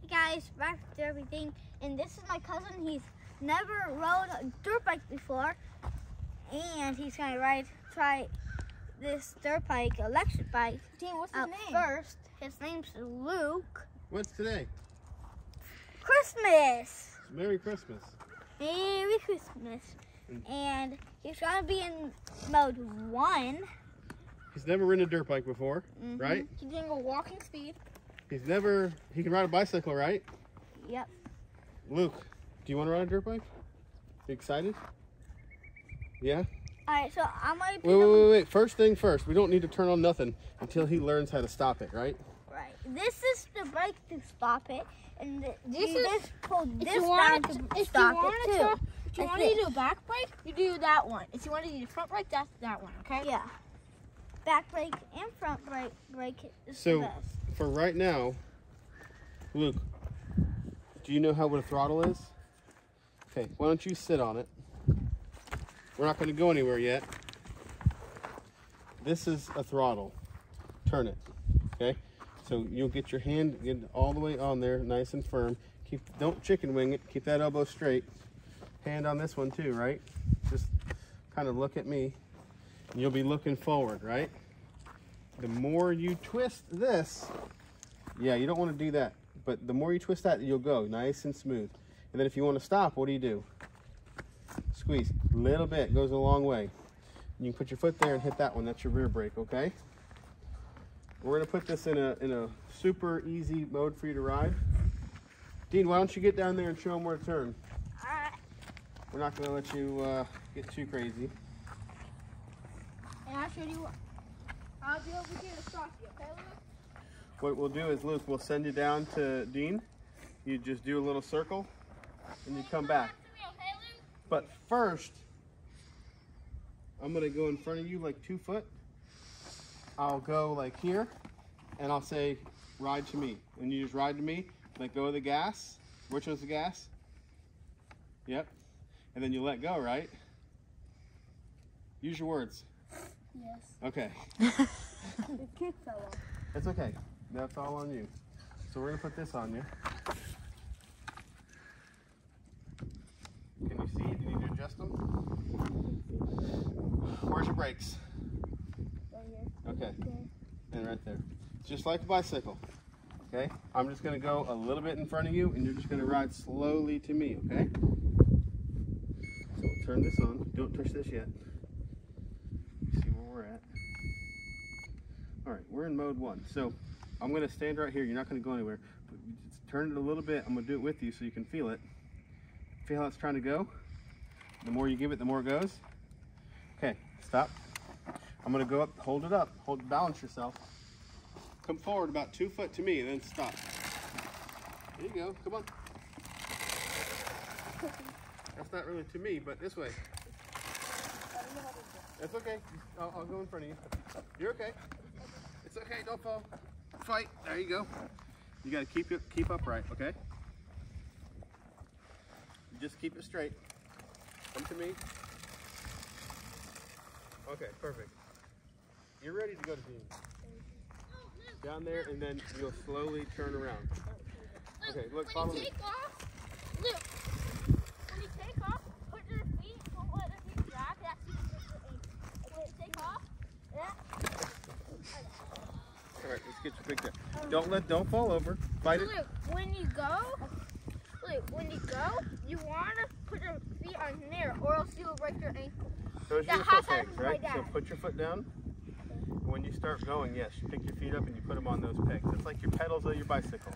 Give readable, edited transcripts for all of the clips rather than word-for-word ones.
Hey guys, back to everything. And this is my cousin. He's never rode a dirt bike before. And he's gonna try this dirt bike, electric bike. Dean, what's his name? First, his name's Luke. What's today? Christmas! Merry Christmas. Merry Christmas. And he's gonna be in mode 1. He's never ridden a dirt bike before, right? He's doing a walking speed. He can ride a bicycle, right? Yep. Luke, do you want to ride a dirt bike? You excited? Yeah? Alright, so I'm gonna Wait. First thing first, we don't need to turn on nothing until he learns how to stop it, right? Right. This is the bike to stop it. And This you is just pull this if you down want to stop it too. If you want to do a back brake, you do that one. If you want to do the front brake, that's that one, okay? Yeah. Back brake and front brake is So, the best. for right now, Luke, do you know what a throttle is? Okay, why don't you sit on it? We're not going to go anywhere yet. This is a throttle. Turn it, okay? So you'll get your hand all the way on there, nice and firm. Don't chicken wing it. Keep that elbow straight. Hand on this one too, right? Just kind of look at me. And you'll be looking forward, right? The more you twist this, yeah, you don't want to do that. But the more you twist that, you'll go nice and smooth. And then if you want to stop, what do? Squeeze. A little bit, goes a long way. You can put your foot there and hit that one. That's your rear brake, okay? We're gonna put this in a super easy mode for you to ride. Dean, why don't you get down there and show him where to turn? Alright. We're not gonna let you get too crazy. And I'll show you what. I'll be over here to stop you, okay, Luke? What we'll do is, Luke, we'll send you down to Dean. You just do a little circle and you come back. But first, I'm gonna go in front of you like 2 foot. I'll go like here and I'll say, ride to me. And you just ride to me, let go of the gas. Which one's the gas? Yep. And then you let go, right? Use your words. Yes. Okay. The kick fell off. It's okay. That's all on you. So we're gonna put this on you. Can you see? Do you need to adjust them? Where's your brakes? Right here. Okay. And right there. It's just like a bicycle. Okay? I'm just gonna go a little bit in front of you and you're just gonna ride slowly to me, okay? So we'll turn this on. Don't touch this yet. See where we're at. Alright, we're in mode 1. So I'm gonna stand right here. You're not gonna go anywhere. But just turn it a little bit. I'm gonna do it with you so you can feel it. Feel how it's trying to go? The more you give it, the more it goes. Okay, stop. I'm gonna go up, hold it up, balance yourself. Come forward about 2 foot to me and then stop. There you go, come on. That's not really to me, but this way. That's okay, I'll go in front of you. You're okay. It's okay, don't fall. Fight, there you go. You gotta keep upright, okay? Just keep it straight. Come to me. Okay, perfect. You're ready to go to Dean. Down there, and then you'll slowly turn around. Okay, look, follow me. Luke, when you take off, put your feet, don't let the feet drag. That's how you get your ankle. Okay, take off. Yeah. All right, let's get you picked up. Don't fall over. Fight it. Luke, when you go, you want to put your feet on there, or else you will break your ankle. Those are That your has foot pegs, happened to right? my So dad. put your foot down. When you start going, yes, you pick your feet up and you put them on those pegs. It's like your pedals of your bicycle.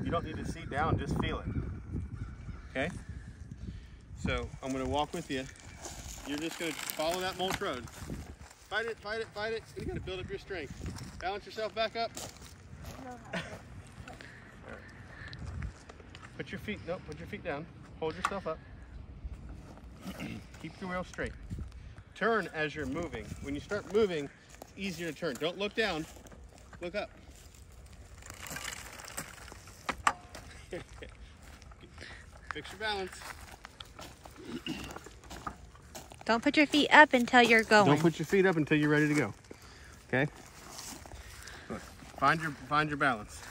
You don't need to seat down, just feel it. Okay? So I'm gonna walk with you. You're just gonna follow that mulch road. Fight it, fight it, fight it. You gotta build up your strength. Balance yourself back up. All right. Put your feet down. Hold yourself up. Keep the wheel straight. Turn as you're moving. When you start moving, it's easier to turn. Don't look down, look up. Fix your balance. Don't put your feet up until you're going. Don't put your feet up until you're ready to go. Okay? Look, find your balance.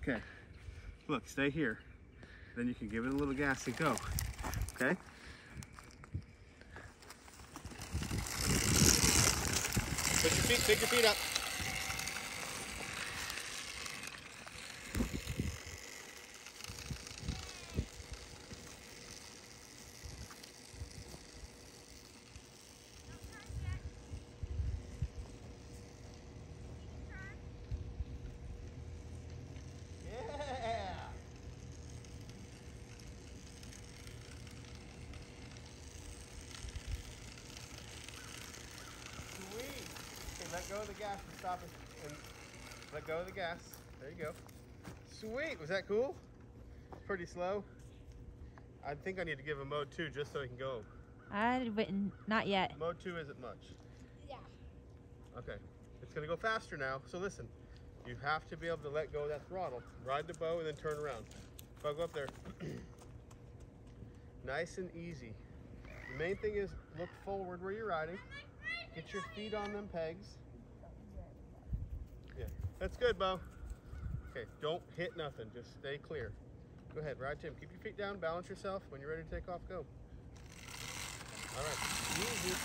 Okay. Look, stay here. Then you can give it a little gas and go. Okay? Pick your feet up. Let go of the gas and stop it. And let go of the gas. There you go. Sweet. Was that cool? Pretty slow. I think I need to give him mode 2 just so he can go. I wouldn't. Not yet. Mode 2 isn't much. Yeah. Okay. It's going to go faster now. So listen. You have to be able to let go of that throttle. Ride the bow and then turn around. Go up there. Nice and easy. The main thing is look forward where you're riding. Get your feet on them pegs. Yeah, that's good, Bo. Okay, don't hit nothing. Just stay clear. Go ahead, ride Tim. Keep your feet down, balance yourself. When you're ready to take off, go. All right, easy.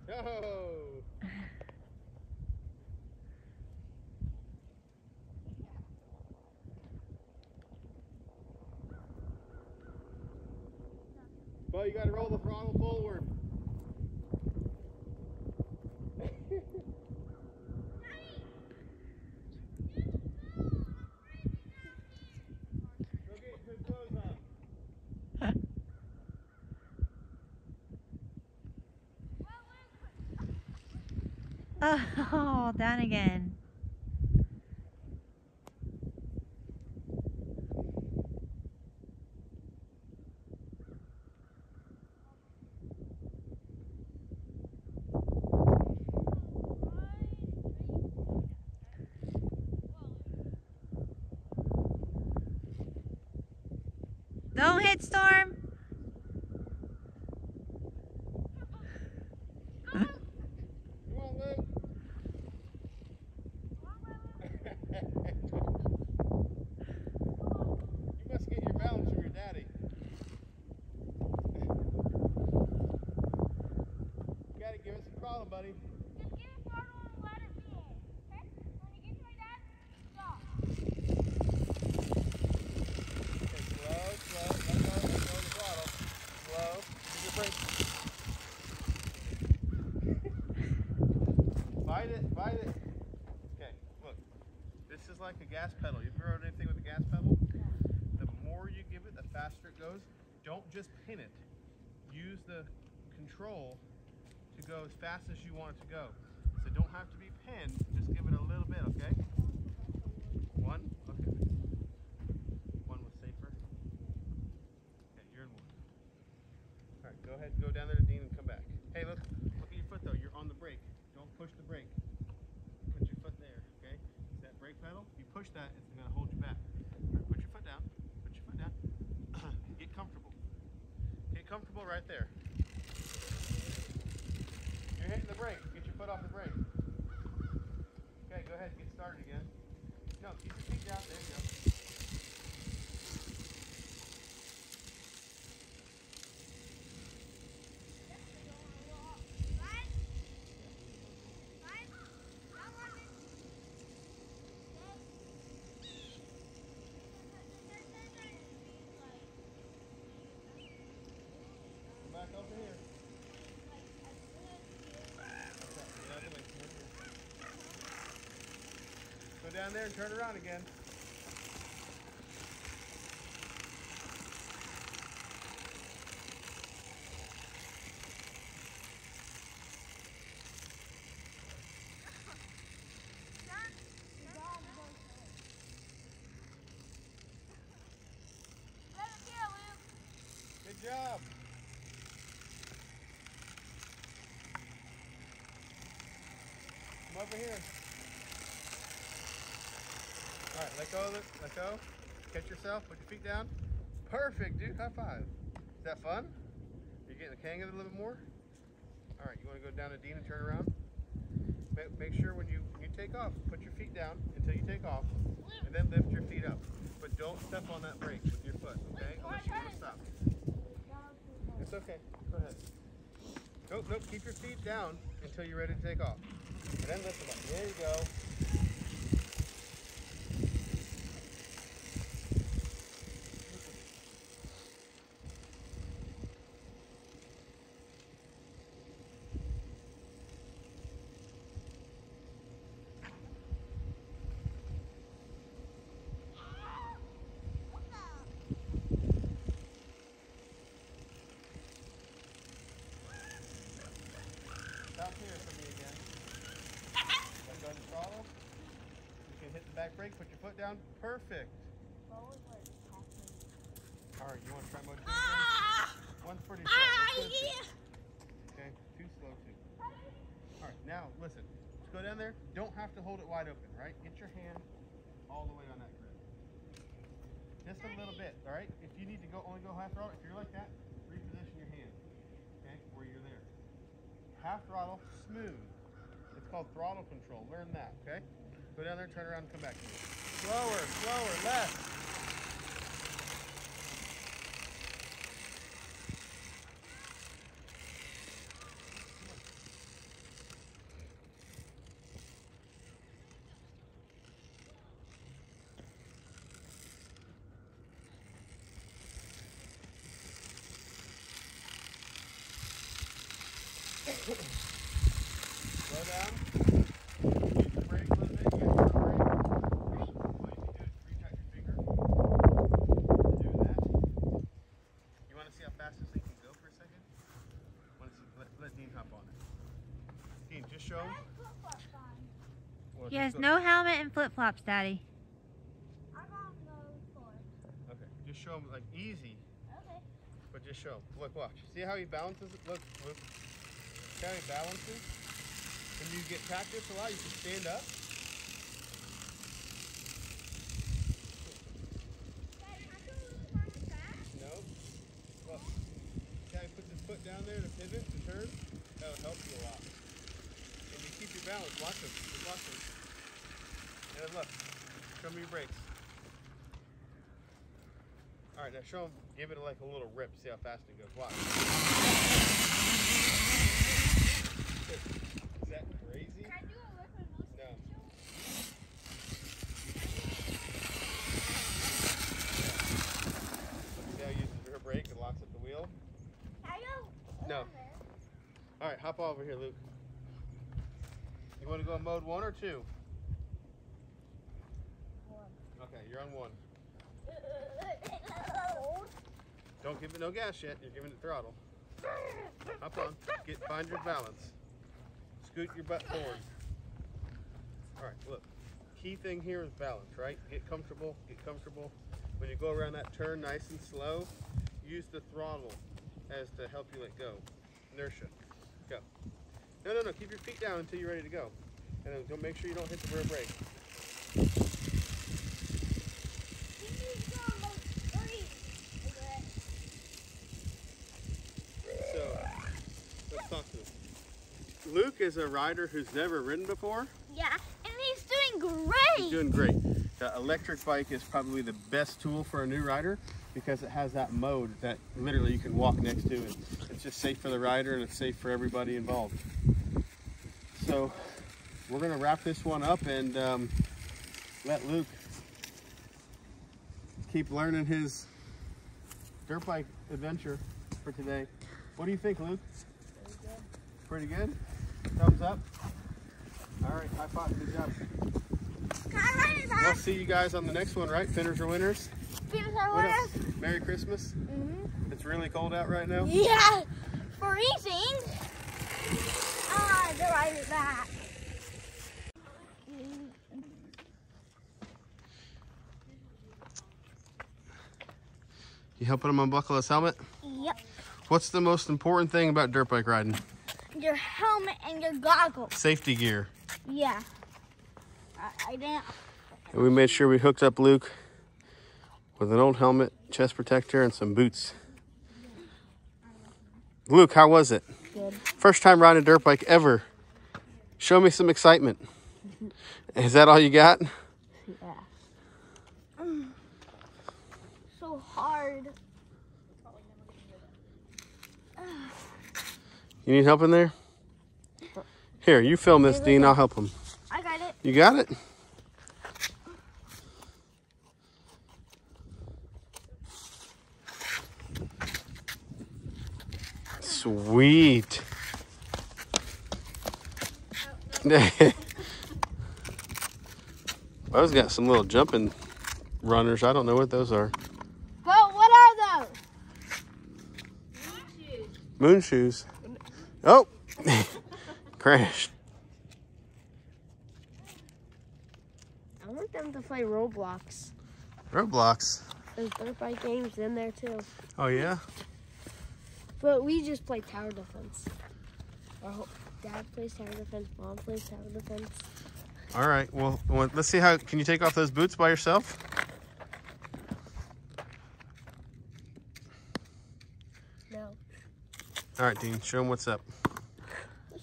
Go. Well, you got to roll the throttle forward. Go get your clothes on. Oh, down again. Don't hit Storm. Come on, Luke. You must get your balance from your daddy. You gotta give us a throttle, buddy. Just give it throttle and let it be. Okay? When you get to my dad, stop. Okay, slow. Let go of the throttle. Slow. Use your brake. Bite it. Okay, look. This is like a gas pedal. You've ever rode anything with a gas pedal? The more you give it, the faster it goes. Don't just pin it. Use the control to go as fast as you want it to go. So don't have to be pinned. Just give it a little bit, okay? One? Okay. One was safer. Okay, you're in one. All right, go ahead, go down there to Dean and come back. Hey, look at your foot though. You're on the brake. Don't push the brake. Put your foot there, okay? See that brake pedal? You push that, it's gonna hold you back. All right, put your foot down. Put your foot down. Get comfortable. Get comfortable right there. You're hitting the brake. Get your foot off the brake. Okay, go ahead, get started again. No, keep your feet down. There you go. Back over here. Okay, get out of the way. Go down there and turn around again. Good job. Come over here. All right, let go of it. Let go. Catch yourself. Put your feet down. Perfect, dude. High five. Is that fun? You're getting the hang of it a little bit more? All right, you want to go down to Dean and turn around? Make sure when you take off, put your feet down until you take off, and then lift your feet up. But don't step on that brake with your foot, okay? Unless you want to stop. It's okay. Go ahead. Nope, nope. Keep your feet down until you're ready to take off. And then lift them up. There you go. Stop here for me again. Let go of the throttle. You can hit the back brake, put your foot down. Perfect. Alright, you want to try mode 2 again? One's pretty slow. Okay, too slow too. Alright, now listen. Just go down there. Don't have to hold it wide open, right? Get your hand all the way on that grip. Just a little bit, alright? If you need to go only go half throttle, if you're like that, reposition your hand. Okay, where you're there. Half throttle, smooth. It's called throttle control. Learn that, okay? Go down there, turn around, and come back to me. Slower, slower, left. Slow down. Use the brake a little bit. Get your brake. All you can do is reach out your finger. Do that. You want to see how fast this thing can go for a second? Want to see? Let Dean hop on it. Dean, just show him. Well, He has just no helmet and flip-flops, Daddy. Okay, just show him like easy, Okay. but just show him. Look, watch. See how he balances it? Look. See how he balances? When you get practice a lot, you can stand up. No. Look. See how he puts his foot down there to pivot, to turn? That'll help you a lot. And you keep your balance. Watch him. Just watch him. And then look. Show me your brakes. Alright, now show him. Give it like a little rip. See how fast it goes. Watch. Is that crazy? Can I do a lift and motion? No. See how he uses her brake and locks up the wheel? No. Alright, hop over here, Luke. You want to go in mode 1 or 2? 1. Okay, you're on 1. Don't give it no gas yet. You're giving it throttle. Hop on. Find your balance. Scoot your butt forward. All right, look. Key thing here is balance, right? Get comfortable, get comfortable. When you go around that turn nice and slow, use the throttle as to help you let go. Inertia. Go. No, no, no. Keep your feet down until you're ready to go. And then make sure you don't hit the rear brake. So, let's talk to him. Luke is a rider who's never ridden before. Yeah, and he's doing great. He's doing great. The electric bike is probably the best tool for a new rider because it has that mode that literally you can walk next to, and it's just safe for the rider and it's safe for everybody involved. So we're gonna wrap this one up and let Luke keep learning his dirt bike adventure for today. What do you think, Luke? Pretty good? Thumbs up? All right, high five, good job. We'll see you guys on the next one, right? Finners are winners. Finners are What winners. else? Merry Christmas. It's really cold out right now. Yeah, freezing. Ah, the ride is back. You helping him unbuckle his helmet? Yep. What's the most important thing about dirt bike riding? Your helmet and your goggles. Safety gear. Yeah. I didn't. And we made sure we hooked up Luke with an old helmet, chest protector, and some boots. Luke, how was it? Good. First time riding a dirt bike ever. Show me some excitement. Is that all you got? Yeah. So hard. You need help in there? Here, you film this, Dean. I'll help him. I got it. You got it? Sweet. Those got some little jumping runners. I don't know what those are. But what are those? Moon shoes. Oh, crashed. I want them to play Roblox. Roblox. There's dirt bike games in there too. Oh, yeah? But we just play tower defense. Dad plays tower defense, Mom plays tower defense. All right. Well, let's see how. Can you take off those boots by yourself? No. All right, Dean. Show them what's up.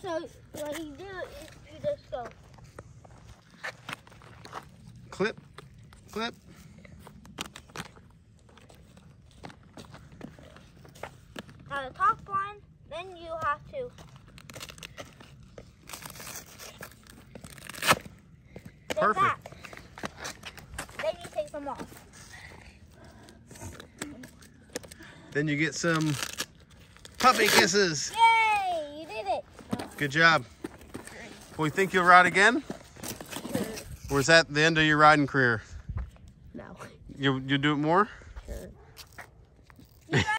So what you do is you just go. Clip. Clip. Now the top one, then you have to. Like Perfect. that. Then you take them off. Then you get some puppy kisses. Yay! You did it. Good job. Well, you think you'll ride again? Or is that the end of your riding career? No. You do it more?